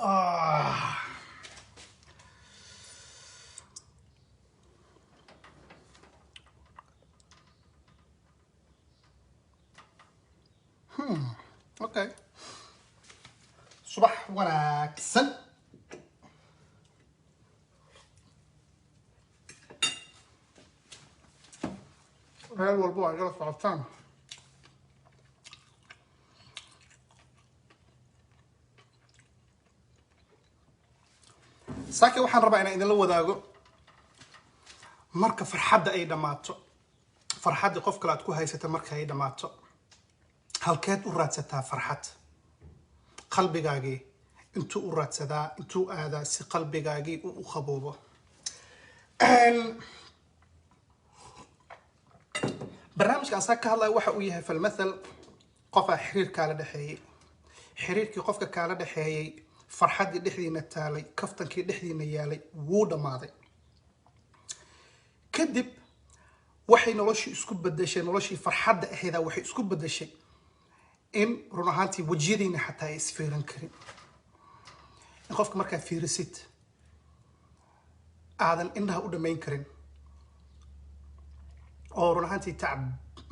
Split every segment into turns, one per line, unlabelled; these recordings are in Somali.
Ah. Okay. صباح wanaagsan. meel walba waa igala socotaan. saaki waxaan rabaa inaan idinla wadaago marka farxadda ay dhamaato, farxadda qof kale aad ku haysata marka ay dhamaato, halkeed u raadsataa farxad? qalbigaagii intuu u raadsadaa, intuu aadaa si qalbigaagii uu u qaboobo. barnaamijka aan saa ka hadlayo waxa uu yahay falmathal qofaa xiriir kaala dhexeeyey, xiriirkii qofka kaala dhexeeyey, farxaddii dhexdiina taalay, kaftankii dhexdiina yaalay wuu dhammaaday. kadib waxay noloshii isku bedeshay, noloshii farxadda aheedaa waxay isku bedeshay in run ahaantii wajiyadiina xataa ay isfiiran karin. in qofka markaa fiirisid aadan indhaha u dhammayn karin oo run ahaantii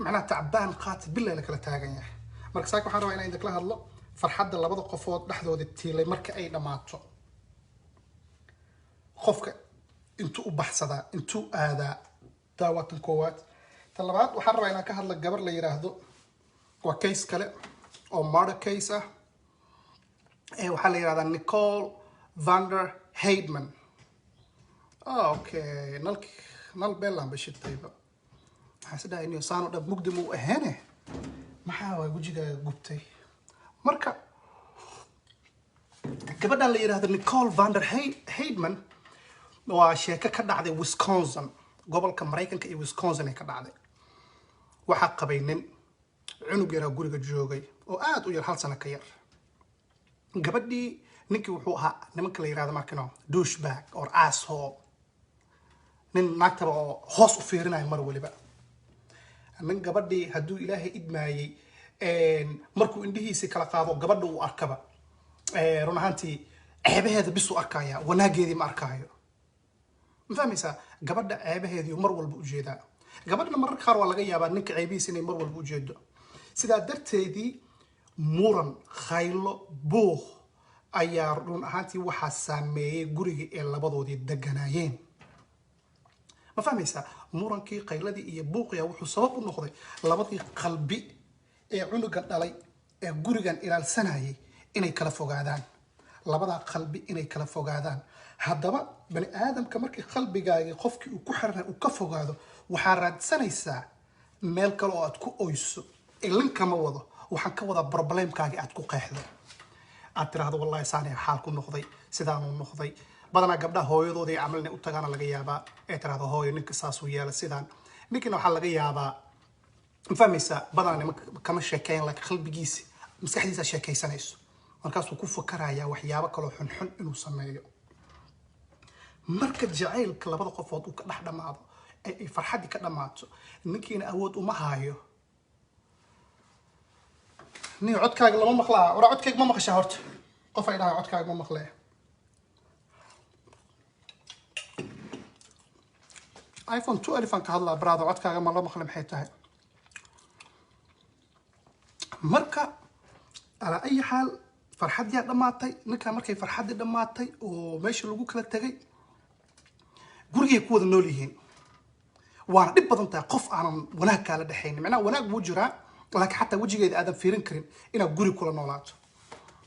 macnaha tacbaan qaati bilaa la kala taagan yahay. marka saaka waxaan rabaa inaan idinkala hadlo farxadda labada qofood dhexdooda tiilay marka ay dhammaato, qofka intuu u baxsadaa, intuu aadaa. daawatan koowaad. ta labaad waxaan rabaa inaan ka hadlo gabar la yiraahdo, waa case kale oo murder case ah. waxaa la yirahdaa Nicole van der Heidman. okay, nal beelaan bashitayba. waxaan sidhaa inuu saano dhab mugdi muu ahaane maxaa waa wajigaaga gubtay. marka gabadhan la yiraahdo Nicole van der Heidman waa sheeko ka dhacday Wisconsin, gobolka Mareykanka iyo Wisconsin ay ka dhacday. waxaa qabay nin cunug yaraa guriga joogay oo aad u yar, 1 sano ka yar. gabadhii ninkii wuxuu ahaa nimanka la yiraahdo markano douchebag or asshole, nin naagtaba oo hoos u fiirinayo mar waliba. nin gabadhii hadduu ilaahay idmaayey markuu indhihiisi kala qaado gabadha uu arkaba run ahaantii ceebaheeda bis u arkaya, wanaageedii ma arkaayo. ma fahmaysaa? gabadha ceebaheedii mar walba u jeedaa. gabadhna mararka qaar waa laga yaabaa ninka ceebihiisa inay mar walba u jeedo. sidaa darteedii muran, khaylo, buuq ayaa run ahaantii waxaa saameeyey gurigii ee labadoodii deganaayeen. ma fahmaysaa? murankii, qayladii iyo buuqiya wuxuu sabab u noqday labadii qalbi ee cunugan dhalay ee gurigan ilaalsanayay inay kala fogaadaan. labadaa qalbi inay kala fogaadaan. haddaba bani aadamka markii qalbigaagii qofkii uu ku xiranay uu ka fogaado, waxaa raadsanaysaa meel kale oo aad ku oyso. ilinka ma wado, waxaan ka wadaa problemkaagii aad ku qeexday. aad tiraahdo wallahi saani xaal ku noqday, sidaanuu noqday. badanaa gabdhaha hooyadoodii camal inay u tagaana laga yaabaa ee tiraahdo hooyo ninka saasuu yeela sidaan. ninkina waxaa laga yaabaa, ma fahmaysaa, badanaa nimanka kama sheekeyn, laakiin qalbigiisi maskaxdiisa sheekaysanayso. markaasuu ku fakarayaa waxyaabo kaloo xunxun inuu sameeyo. marka jacaylka labada qofood uu ka dhex dhamaado, ay farxaddii ka dhammaato, ninkiina awood uma haayo. nin codkaaga lama maqlaa. waraa codkayga ma maqashaa horta? qof ay dhahay codkaaga ma maqlee. iPhone 12 aan ka hadlaa brother, codkaaga ma la maqle maxay tahay? marka ala ay xaal farxaddii dhamaatay. ninka markay farxaddii dhamaatay oo meesha lagu kala tagay, gurigay ku wada nool yihiin. waana dhib badan tahay qof aanan wanaag kaala dhexaynin. macnaha wanaag wuu jiraa, laakiin xataa wajigeeda aadan fiirin karin inaad guri kula noolaato.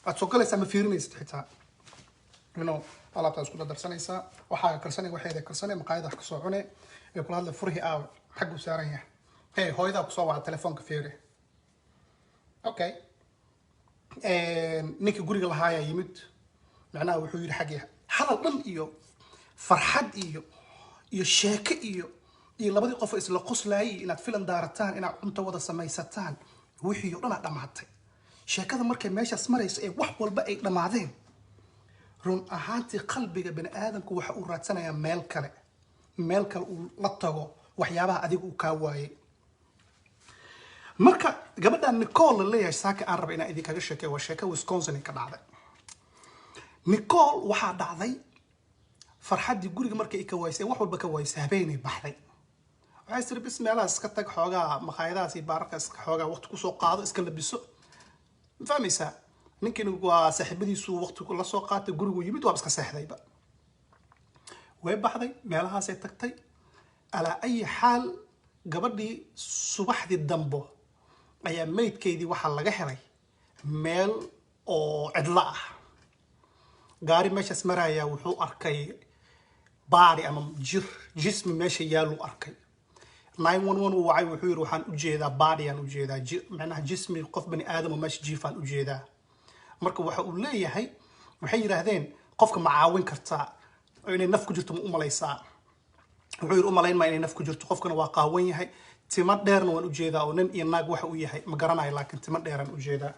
aad soo galaysaa ma fiirinaysid xitaa. alaabtaa isku darsanaysaa, waxaa karsanay, waxeeda karsanay, maqaayada wax kasoo cunay, ee kula hadla furihii aaw xaggu saaran yahay. hey, hooyadaa kusoo waca telefoonka fiiri. okay, ninkii guriga lahaayaa yimid. macnaha wuxuu yidhi xaggii hadal dhan iyo farxad iyo sheeke iyo labadii qof isla qoslaayay inaad filan daarataan, inaad cunto wada samaysataan, wixii oo dhan aad dhamaatay. sheekada markay meeshaas marayso ee wax walba ay dhamaadeen, run ahaantii qalbiga bani aadamku waxa uu raadsanayaa meel kale uu la tago waxyaabaha adiga uu kaa waayay. marka gabadhan Nicole la leeyahay saaka aan raba inaan idinkaga sheekeeyo waa sheeko Wisconsin ka dhacday. Nicole waxaa dhacday farxaddii guriga markay ay ka waysay wax walba ka waysay habeenay baxday waxay sir bismillaah iska tag xoogaa maqaayadaas iyo baarka iska xoogaa waqti ku soo qaado iska labiso fahmaysaa ninkii waa saaxiibadiisu waqti la soo qaatay gurigu yimid waa iska seexdayba way baxday meelahaasay tagtay ala ay xaal gabadhii subaxdii dambo ayaa meydkeedii waxaa laga helay meel oo cidla ah gaari meeshaas maraya wuxuu arkay baari ama jismi meesha yaalu arkay 911 uu wacay wuxuu yiri waxaan u jeedaa baari aan u jeedaa macnaha jismi qof bani aadam oo meesha jiifaan u jeedaa marka waxa uu leeyahay waxay yiraahdeen qofka ma caawin kartaa inay naf ku jirto ma u malaysaa wuxuu yiri u malayn ma inay naf ku jirto qofkana waa qaawan yahay timo dheerna waan u jeedaa oo nin iyo naag waxa uu yahay ma garanayo laakiin timo dheeran u jeedaa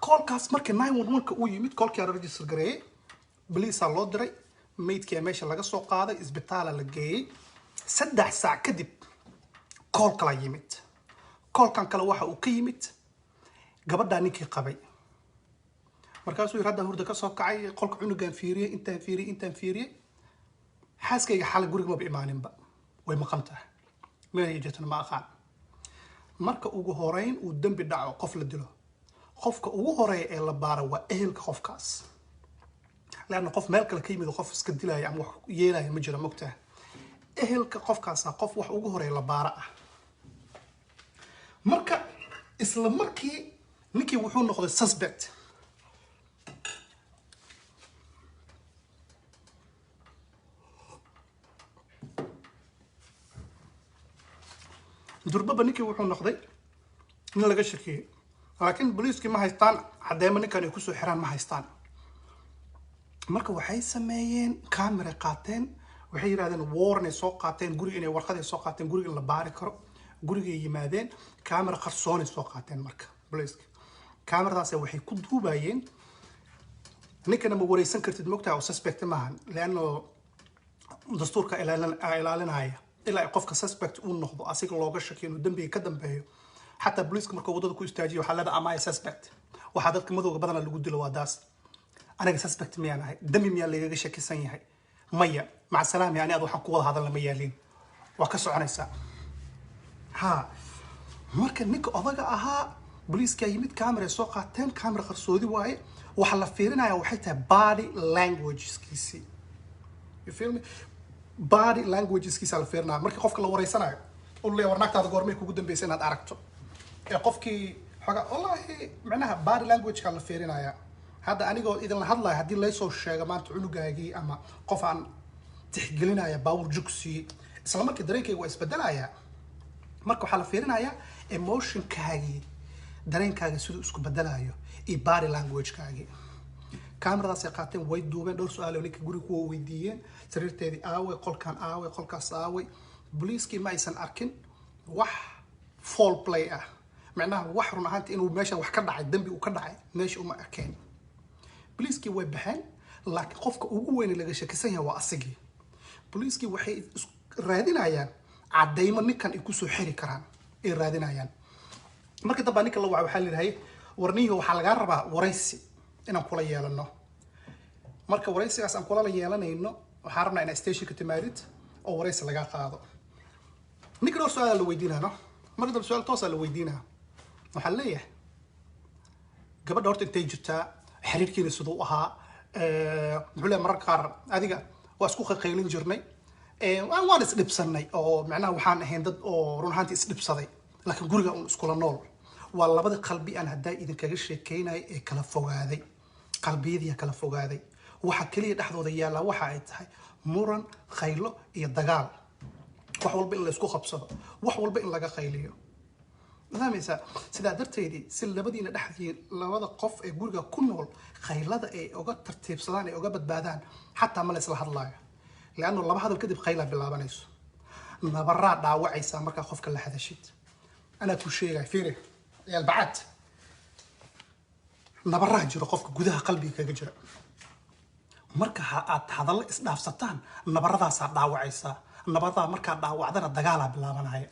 kolkaas markii 911 uu yimid kolkii aan register gareeyay police loo diray meydkii meesha laga soo qaaday isbitaal la geeyay 3 saac kadib call kala yimid callkan kale waxa uu ka yimid gabadha ninkii qabay markaasuu yiraahdaa hurda ka soo kacay qolka cunugan fiiriyay intaan fiiriyay xaaskayga xal guriga ma imaaninba way maqantaa meel jeetana ma aqaan marka ugu horeyn uu dambi dhaco qof la dilo qofka ugu horeeya ee la baaro waa ehelka qofkaas laana qof meel kale ka yimid qof iska dilay ama wax yeelay ma jira mogtaa ehelka qofkaas qof wax ugu horeeya la baara ah marka isla markii ninkii wuxuu noqday suspect durbaba ninkii wuxuu noqday in laga shakiyay laakiin booliiskii ma haystaan cadeemo ninkan ay ku soo xiraan ma haystaan marka waxay sameeyeen camera qaateen waxay yiraahdeen warning soo qaateen guriga inay warqad soo qaateen guriga la baari karo guriga yimaadeen camera qarsoon soo qaateen marka booliiska cameradaas waxay ku duubayeen ninkana ma wareysan kartid mogtaa oo suspect maahan laano dastuurka ilaalinaya ilaa qofka suspect uu noqdo asiga looga shakiyo inuu dambiga ka dambeeyo حتى بوليسك مركو ودada ku istaajiyo waxa la ama suspect waxa dadka madowga badan lagu dilo waa daas anaga suspect miyaan ahay dambi miyaan laga shakisan yahay maya ma salaam yani aad waxa ku wada hadal lama yeelin waa ka soconaysa ha marka ninka odaga ahaa booliiska yimid camera soo qaateen camera qarsoodi waaye waxa la fiirinaya waxay tahay body languageskiisi you feel me body languageskiisa la fiirinaya marka qofka la wareysanayo oo leeyahay warnaagtaada goormay kugu dambeysay inaad aragto qofkii xoga wallahi macnaha body language ka la fiirinaya hada anigoo idin la hadlay hadii la soo sheego maanta cunugaagii ama qof aan tixgelinaya baawur jugsi isla markii dareenkaygu waa isbedelaya marka waxa la fiirinaya emotionkaagii dareenkaaga sidoo isku bedelayo iyo body language-kaagii kamaradaas ay qaateen way duubeen dhowr su'aal oo ninka guriga ku weydiiyeen sariirteedii aaway qolkan aaway qolkaas aaway booliiskii ma aysan arkin wax foul play ah macnaha wax run ahaantii inuu meeshan wax ka dhacay dambi uu ka dhacay meesha uma arkeen booliiskii way baxeen laakiin qofka ugu weyn laga shakisan yahay waa asagii booliiskii waxay raadinayaan cadeymo ninkan ay ku soo xiri karaan ay raadinayaan marka daba ninka la waxa leeyahay warniyo waxa laga rabaa waraysi inaan kula yeelano marka waraysigaas aan kula yeelanayno waxa rabnaa in station ka timaadid oo waraysi laga qaado ninka oo su'aal la weydiinayno marka dab su'aal toos la weydiinaa waxa leeyahay gabadha horta intay jirtaa xiriirkiina sidoo ahaa wuxuu leeyahay mararka qaar adiga waa isku qaylin jirnay waan is dhibsanay oo macnaha waxaan ahayn dad oo run ahaantii is dhibsaday laakiin guriga uu isku la nool waa labada qalbi aan haday idin kaga sheekeynay ee kala fogaaday qalbiyadii kala fogaaday waxa kaliya dhaxdooda yaala waxa ay tahay muran khaylo iyo dagaal wax walba in la isku qabsado wax walba in laga khayliyo nadaameysa sida darteedii si labadiina dhaxdii labada qof ee guriga ku nool khaylada ay uga tartiibsadaan ay uga badbaadaan hatta ma la isla hadlaayo laano laba hadal kadib khayla bilaabanayso nabaraa dhaawacaysa marka qofka la hadashid ana ku sheegay fiire يا البعات نبرة جرى قفك جودها قلبي كجرى مركها هذا الله إصداف ستان نبرة ذا صار دعوة عيسى نبرة مركها دعوة عذنا الدجالة بالله من هاي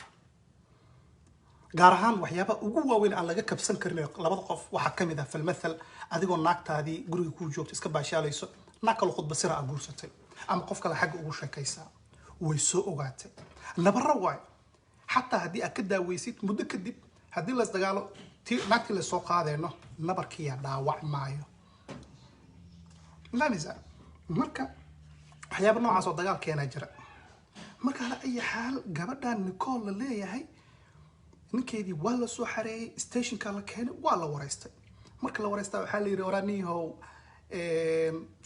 gaar ahaan waxyaabaha ugu waaweyn aan laga kabsan karin labada qof waxaa ka mid ah falmathal adigoo naagtaadii guriga kuu joogto iska baashaalayso naag kale khudba sira aad guursatay ama qof kale xagga ugu sheekaysaa way soo ogaatay nabaro waay xataa haddii aad ka daaweysid muddo kadib haddii las dagaalo naagtii la soo qaadayno nabarkiyaa dhaawac maayo maamisa marka waxyaaba noocaas oo dagaal keenaa jira marka ala ay xaal gabadhan Nicole la leeyahay ninkeedii waa la soo xareeyay stationka la keenay waa la wareystay marka la wareystay waxa la yiri waraaniyow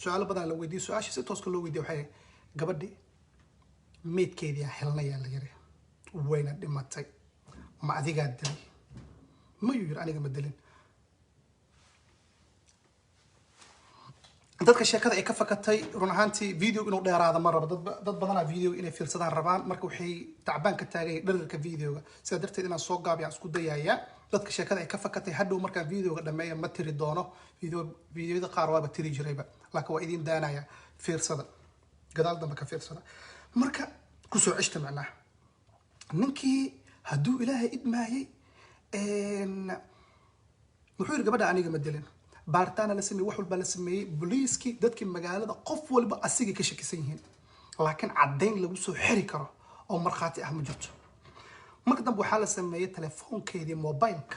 su'aalo badan la weydiiyay su'aasha si toos ah loo weydiiyay waxay gabadhi meedkeedii helnaya la yiri wayna dhimatay ma adiga dilay ma yiri aniga ma dilin dadka sheekada ay ka fakatay run ahaantii video inuu dheeraado ma rabo dad badan video inay fiirsadaan rabaan marka waxay tacbaan ka taagay dharka videoga sida darteed inaan soo gaabiyo isku dayaaya dadka sheekada ay ka fakatay hadhow marka videoga dhameeyo ma tiri doono videoda qaar waaba tiri jirayba laakiin waa idin daanaya fiirsada gadaal dambe ka fiirsada marka ku soo cishta macnaha ninkii haduu ilaahay idmaayay wuxuu yiri gabadha aniga ma dilin baartaana la sameeyay wax walba la sameeyay booliiskii dadkii magaalada qof walba asiga ka shakisan yihiin laakiin cadeyn lagu soo xiri karo oo marxaati ah ma jirto marka dambe waxa la sameeyay telefoonkeedii mobilka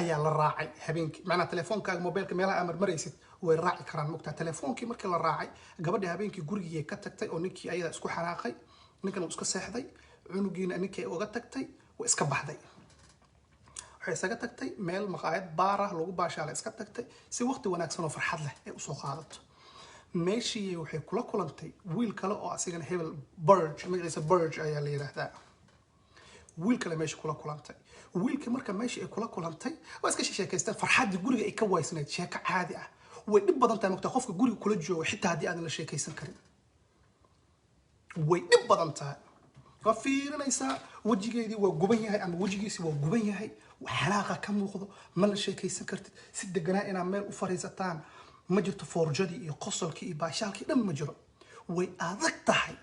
ayaa la raacay habeenkii macna telefoonkaaga mobilka meelaha amar maraysid way raaci karaan mugta telefoonkii markii la raacay gabadha habeenkii gurigii ka tagtay oo ninkii ayada isku xanaaqay ninkan uu iska seexday cunugiina ninkii uga tagtay way iska baxday waxay isaga tagtay meel maqaayad baar ah lagu baashaale iska tagtay si waqti wanaagsan oo farxad leh ay u soo qaadato meeshii waxay kula kulantay wiil kale oo asigana Hebel Burge magaciisa Burge ayaa la yiraahdaa wiil kale meeshii kula kulantay wiilkii marka meeshii ay kula kulantay waa iska sheekaystaan farxadii guriga ay ka waysnayd sheeko caadi ah way dhib badan tahay marka qofka guriga kula joogo xitaa haddii aan la sheekaysan karin way dhib badan tahay ka fiirinaysaa wajigeedii waa guban yahay ama wajigiisi waa guban yahay xalaaqa ka muuqdo ma la sheekaysan kartid si deganaa inaad meel u fariisataan ma jirto forjadii iyo qosolkii iyo baashaalkii dhan ma jiro way adag tahay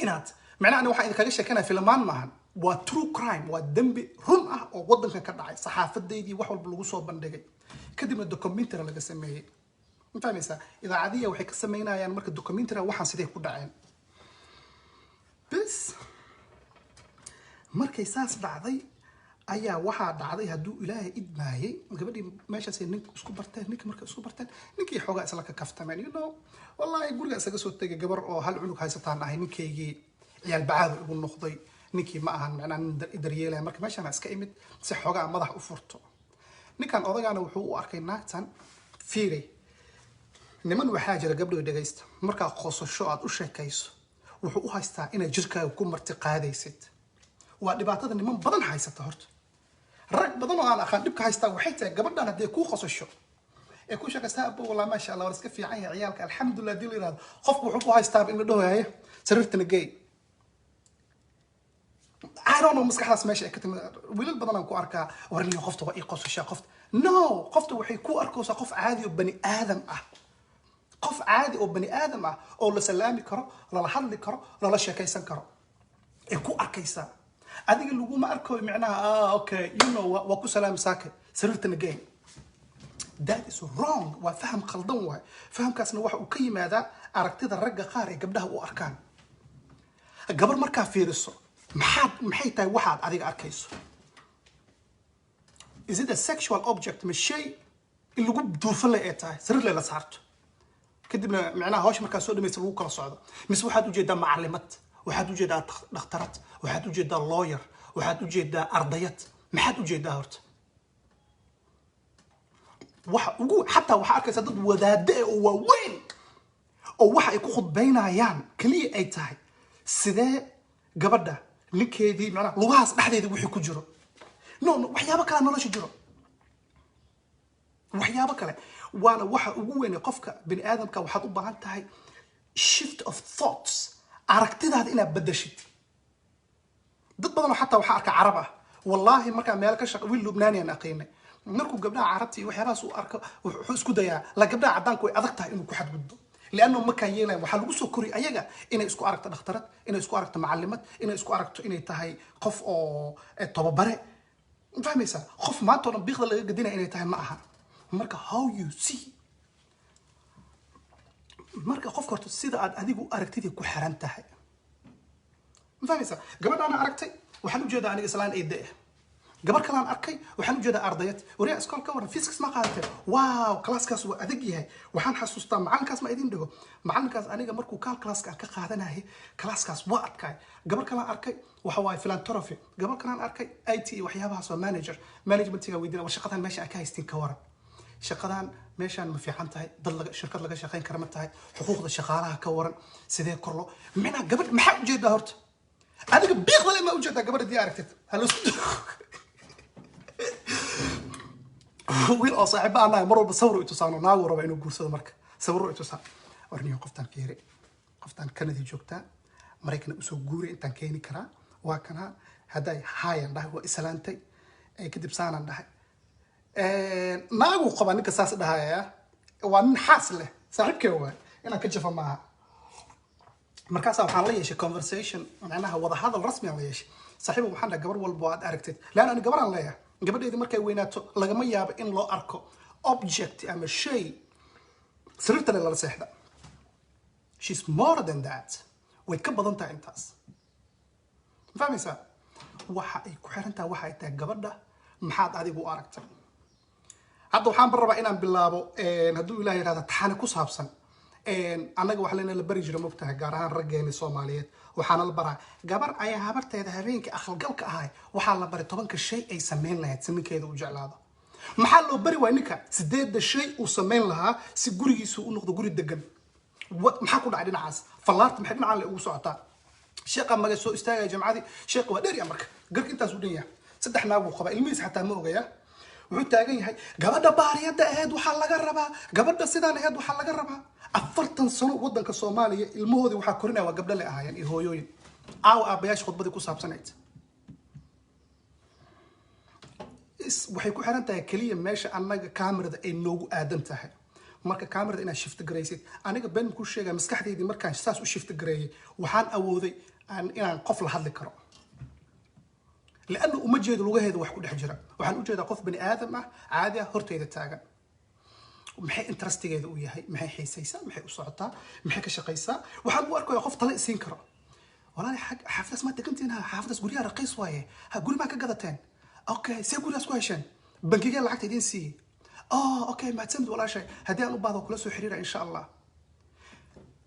inaad macnaha waxa idin kaga sheekanaa filmaan maahan waa true crime waa dambi run ah oo wadanka ka dhacay saxaafadeedii wax walba lagu soo bandhigay kadibna documentary laga sameeyay intaanaysa idaacadiya waxay ka sameynayaan marka documentary waxaan sidee ku dhaceen bas markay saas dhacday ayaa waxa dhacday haduu ilaahay idmaayay gabadhii meeshaas nin isku barteen ninka marka isku barteen ninkii xogaa isla ka kaftameen wallahi guriga isaga soo tagay gabar oo hal cunug haysataan ahay ninkeygii ciyaal bacaad ugu noqday ninkii ma ahan macnaa daryeelay marka meeshaan iska imid si xogaa madax u furto ninkan odagaana wuxuu u arkay naagtan fiiray niman waxaa jira gabdho dhageysta marka qosasho aad u sheekayso wuxuu u haystaa inay jirkaaga ku marti qaadaysid waa dhibaatada niman badan haysata horta rag badan oo aan aqaan dhibka haystaa waxay tahay gabadhan haddii ku qosasho ee ku sheekaysaa abbo wallahi ma sha Allah waa iska fiican yahay ciyaalka alxamdulillah dil iraad qofku wuxuu ku haystaa in la dhawayo sariirtana gay I don't know maskaxdaas meesha ay ka timid wiilal badan aan ku arkaa warniyo qofta waa ii qosashaa qofta no qofta waxay ku arkaysaa qof caadi oo bani aadam ah qof caadi oo bani aadam ah oo la salaami karo la hadli karo la sheekaysan karo ee ku arkaysaa adiga lagu ma arko macnaha okay you know wa ku salaam saaka sariirtana gay that is wrong wa faham khaldan waay fahamkaasna waxa uu ka yimaadaa aragtida ragga qaar ee gabdhaha u arkaan gabar markaa fiiriso maxay tahay waxaad adiga arkayso is it a sexual object ma shay in lagu duufan ee tahay sariir la saarto kadibna macnaha hawsha markaa soo dhamaysa lagu kala socdo mise waxaad u jeedaa macallimad waxaad u jeedaa dhakhtarad waxaad u jeedaa lawyer waxaad u jeedaa ardayad maxaad u jeedaa horta waxa ugu xataa waxa arkaysaa dad wadaade oo waaweyn oo waxa ay ku khudbaynayaan kaliya ay tahay sidee gabadha ninkeedii macnaha lugahaas dhexdeeda wixii ku jiro no waxyaabo kale nolosha jiro waxyaabo kale waana waxa ugu weyn qofka bini aadamka waxaad u baahan tahay shift of thoughts aragtidaada inaad bedeshid dad badan xataa waxa arka carab ah wallahi marka meel ka shaqo wiil Lubnaaniyan aqeynay markuu gabdhaha carabti waxyaalahaas uu arko wuxuu isku dayaa la gabdhaha cadaanku way adag tahay inuu ku xadgudbo لانه ما كان يلاه waxa lagu soo kori ayaga inay isku aragto dhakhtarad inay isku aragto macallimad inay isku aragto inay tahay qof oo tababare fahmaysa qof maanta oo biiqda laga gadinay inay tahay ma aha marka how you see marka qof korto sida aad adigu aragtida ku xiran tahay fahmaysa gabadhaan aragtay waxaan u jeedaa aniga islaan ay deeh gabar kale aan arkay waxaan u jeedaa ardayad wariya iskool ka waran physics ma qaadatay waaw classkaas waa adag yahay waxaan xasuustaa macalinkaas ma idin dhigo macalinkaas aniga markuu classka ka qaadanayay classkaas waa adkay gabar kale aan arkay waxa waay philanthropy gabar kale aan arkay IT waxyaabahaas waa managementiga weydiina shaqadan meesha ka haystin ka waran shaqadan meeshan ma fiican tahay dad laga shirkad laga shaqeyn kara ma tahay xuquuqda shaqaalaha ka waran sidee korlo mina gabadh maxaa u jeedaa horta adiga biiqda ma u jeedaa gabadhii aragtid halo wiil oo saaxiib aan nahay mar walba sawir u tusaano naagu raba inuu guursado marka sawir u tusaan warniyo qoftan fiiri qoftan Canada joogta Mareykan u soo guuray intaan keeni karaa waa kana haday haayan dhahay waa islaantay ay kadib saanan dhahay naagu qaba ninka saas dhahaya waa nin xaas leh saaxiibkee waa inaan ka jafa maaha markaas waxaan la yeeshay conversation macnaha wada hadal rasmi ah la yeeshay saaxiib waxaan dhahay gabar walba aad aragtid laan ani gabar aan leeyahay gabadheedii markay weynaato lagama yaabo in loo arko object ama shay sirta la seexda she's more than that way ka badan tahay intaas fahmaysa waxa ay ku xiran tahay waxa ay tahay gabadha maxaad adigu u aragtay hadda waxaan rabaa inaan bilaabo hadduu ilaahay yiraahdo taxane ku saabsan anaga wax leena la bari jiro mugtahay gaar ahaan raggeena Soomaaliyeed waxaana la baraa gabar ay habarteeda habeenka aqalgalka ahay waxa la baray 10 shay ay sameyn lahayd saminkeeda u jeclaado maxaa loo bari waa ninka 8 shay uu sameyn lahaa si gurigiisu u noqdo guri degan maxaa ku dhacay dhinacaas fallaarta maxay dhinaca la ugu socotaa sheeqa maga soo istaagay jamcadi sheeqa waa dheer marka garka intaas u dhan yahay saddex naag uu qaba ilmihiis xataa ma ogaya wuxuu taagan yahay gabadha baariyada ahayd waxa laga rabaa gabadha sidaan ahayd waxa laga rabaa 40 sano wadanka Soomaaliya ilmahoodii waxa korinaya waa gabdho la ahaayeen iyo hooyooyin aabayaasha khudbadii ku saabsanayd waxay ku xiran tahay kaliya meesha annaga kaamirada ay noogu aadan tahay marka kaamirada inaa shift gareysid aniga been ku sheegay maskaxdeydii markaan saas u shift gareeyay waxaan awooday inaan qof la hadli karo لأنه أمجد لغة واحد كل حجرة وحن أوجد قف بني آدم عادة هرتي إذا تاجا محي انترستي جذا وياهي محي حيسيسا محي أصعطا محي كشقيسا وحن بوركو يقف طلق سينكرا والله حق حافظ ما تكنت هنا حافظ قولي رقيص وايه هقول معك قدتين أوكي سيقول أسكويشن بنكيجا لعك تدين سي أوكي ما تسمد ولا شيء هدي أنا بعض وكل سوي حريرة إن شاء الله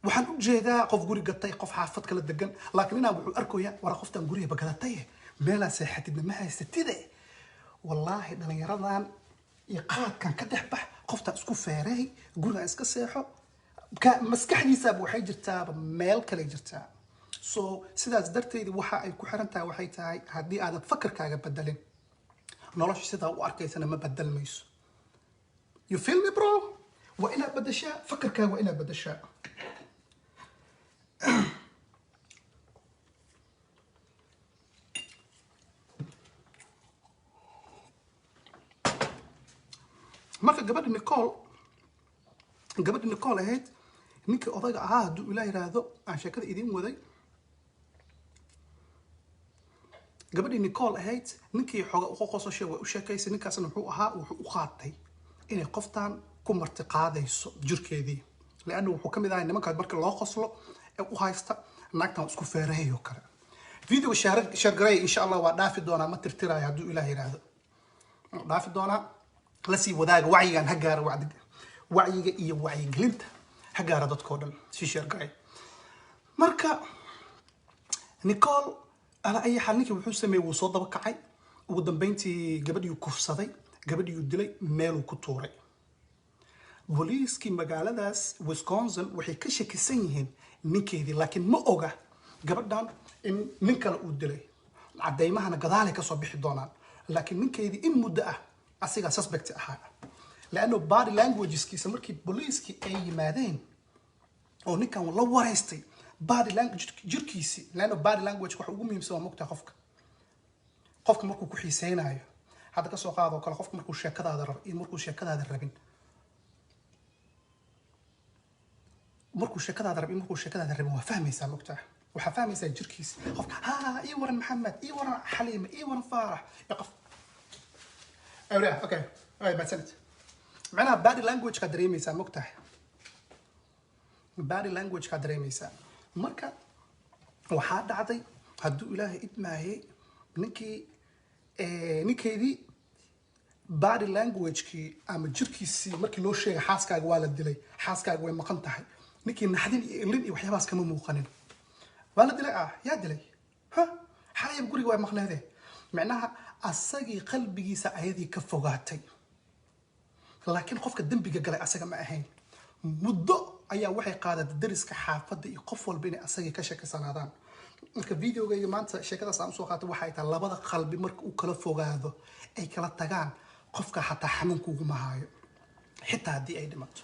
وحن أوجد قف قولي قطي قف حافظ كلا الدجن لكن أنا بوركو يا ورا قفت قولي بقدتيه مالا ساحتنا ما هي ستيده والله دليردان يقاد كان كدحبح قفتا اسكو فاري قولها اسكا سيحو مسكحديسا waxay jirtaa meel kale jirtaa so sidaas darteed waxa ay ku xirantahay waxay tahay hadii aad fakarkaaga bedelin nolosha sida u arkaysana ma bedelmayso you feel me bro wa ina badasha fakarkaaga wa ina badasha marka gabadha Nicole ahayd ninkii odayga ahaa haduu ilaa yiraahdo aan sheekada idin waday gabadha Nicole ahayd ninkii xoga u qoqoso sheego u sheekaysay ninkaasna wuxuu ahaa wuxuu u qaatay inay qoftaan ku marti qaadayso jirkeedii laana wuxuu kamid ahaa nimanka marka loo qoslo ee u haysta naagtan isku feerayo kale video share garay insha Allah waa dhaafi doona ma tirtiraay haduu ilaa yiraahdo dhaafi doona لسي وذاك وعي عن هجار وعي إيه وعي قلنت هجار ضد كودل في شرقي مركا نيكول على أي حال نيكي وحوس سمي وصودا بكعي ودم بنتي قبل يكف صدي قبل يدلي ماله كتوري بوليس كي مقالة داس ويسكونسن وحي كشك سنين نيكي دي لكن ما أوجا قبل دان إن نيكال ودلي عدي ما هنا قذالك صبيح دونان لكن نيكي دي إن مدة أصيغا suspect أحد لأنه body languages كي سمركي بوليس كي أي مادين أو نكان والله ورستي body language جركيسي لأنه body language كحقوق ميمسوا مقطع قفك مركو كحيسين هاي هذا كسوق هذا وكلا قفك مركو شاكد هذا مركو شاكد هذا الربين markuu sheekadaada rabin markuu sheekadaada rabin waa fahmaysaa mogtaa waxaa fahmaysaa jirkiisa qofka ii waran maxamed ii waran xaliime ii waran faarax ya qof awliya okay badsanid macnaha body language ka dareemaysaa mogtaa body language ka dareemaysaa marka waxaa dhacday hadduu ilaahay idmaayay ninkeedii body language-kii ama jirkiisii markii loo sheegay xaaskaaga waa la dilay xaaskaaga way maqan tahay ninkii naxdin iyo ilin iyo waxyaabahaas kama muuqanin waa la dilay yaa dilay xalayab guriga way maqneedee macnaha asagii qalbigiisa ayadii ka fogaatay laakiin qofka dembiga galay asaga ma ahayn muddo ayaa waxay qaadatay dariska xaafadda iyo qof walba inay asagii ka sheekasanaadaan marka videogayga maanta sheekadaas aan usoo qaatay waxay tahay labada qalbi marka uu kala fogaado ay kala tagaan qofka xataa xanuunka uguma haayo xitaa haddii ay dhimato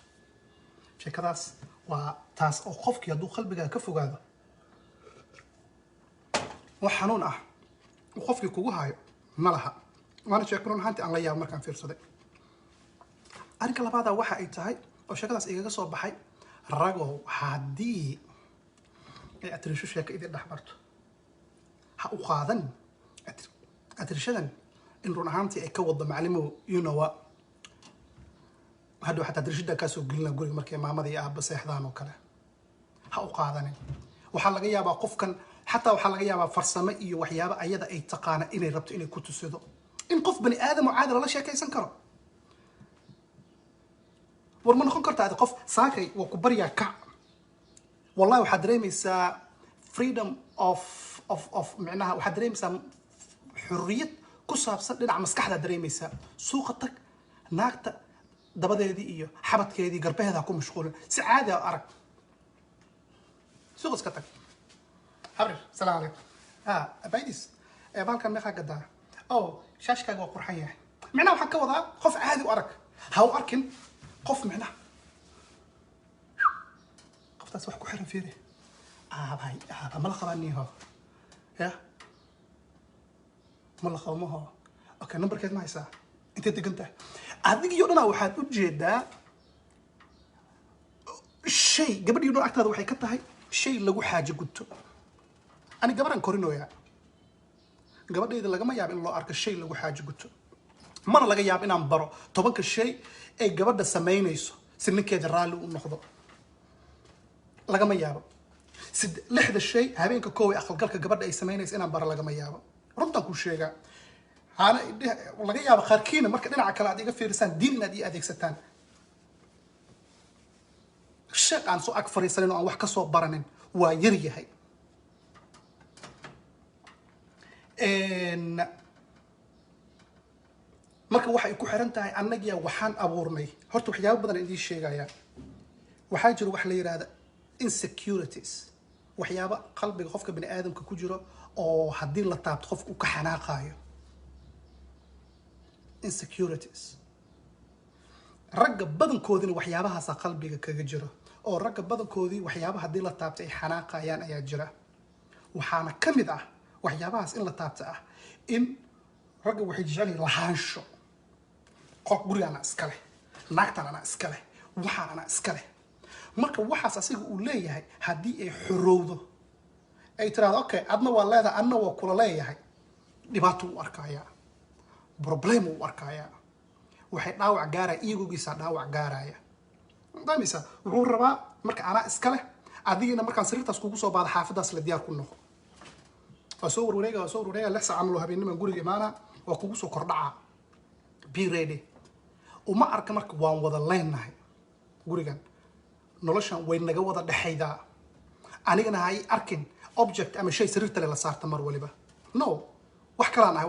sheekadaas waa taas oo qofkii hadduu qalbigaa ka fogaado wax xanuun ah uu qofkii kugu haayo ma laha waana sheeko run ahaantii aan la yaabo markaan fiirsaday arrinka labaadaa waxa ay tahay oo sheekadaas igaga soo baxay ragow haddii ay atirisho sheeko idin dhex marto ha u qaadan atirishadan in run ahaantii ay ka wado maclimow hadhow xataa atirishadan kaasoo gelina guriga markay maamada iyo aabba seexdaan oo kale ha u qaadanin waxaa laga yaabaa qofkan xataa waxaa laga yaabaa farsamo iyo waxyaabo ayada ay taqaana inay rabto inay ku tusido in qof bani aadam oo caadi lala sheekaysan karo war ma noqon kartaa qof saakay waa ku baryaa kac wallahi waxaad dareemaysaa freedom of micnaha waxaad dareemaysaa xurriyad ku saabsan dhinaca maskaxda dareemaysaa suuqa tag naagta dabadeedii iyo xabadkeedii garbaheeda ku mashquulin si caadi ah arag suuq iska tag habrir salaam alaykum abaydis baalkan meeqa gadaa shaashkaaga waa qurxan yahay micnaha waxaan ka wadaa qof caadi u arag ha u arkin qof micnaha qoftaas wax ku xiran fiiri ma la qabaniho ya ma la qabmaho okay numberkeed ma haysaa intee degan tahay adigii oo dhanaa waxaad u jeedaa shay gabadhii dhan agtaada waxay ka tahay shay lagu xaajo gudto ani gabadhan korinooyaa gabadhayda lagama yaabo in loo arko shay lagu xaajo guto mana laga yaabo inaan baro 10 shay ay gabadha samaynayso si ninkeeda raalli u noqdo lagama yaabo 6 shay habeenka koow ee aqalgalka gabadha ay samaynayso inaan baro lagama yaabo runtan ku sheegaa laga yaabo qaarkiina marka dhinaca kale aad iga fiirisaan diin inaad ii adeegsataan sheekh aan soo ag fariisanin oo aan wax ka soo baranin waa yar yahay marka waxay ku xiran tahay annagiya waxaan abuurnay horta waxyaabo badan idin sheegaya waxaa jiro wax la yiraahdo insecurities waxyaabo qalbiga qofka bini aadamka ku jiro oo haddii la taabto qofka uu ka xanaaqayo insecurities ragga badankoodina waxyaabahaasa qalbiga kaga jiro oo ragga badankoodii waxyaabaha haddii la taabto ay xanaaqayaan ayaa jira waxaana ka mid ah waxyaabahaas in la taabto ah in ragga waxay jecel yihiin lahaansho qof gurigaana iska leh naagtan ana iska leh waxaan ana iska leh marka waxaas asiga uu leeyahay haddii ay xorowdo ay tiraahdo okay adna waa leedahay adna waa kula leeyahay dhibaato u arkayaa problem u arkayaa waxay dhaawac gaaraya iyagogiisa dhaawac gaaraya damisa wuxuu rabaa marka ana iska leh adigina markaan sariirtaas kugu soo baado xaafadaas la diyaar ku noqo وأصور وريجا لسه عملوا هبين من جوري جمانا وكوسو كردعة be ready وما أركب مرك وان وذا لين نهاي جوري جان نولشان وين نجوا وذا دحيدا أنا جنا هاي أركن object أما شيء سرير تلا صار تمر ولي با no وحكلنا هاي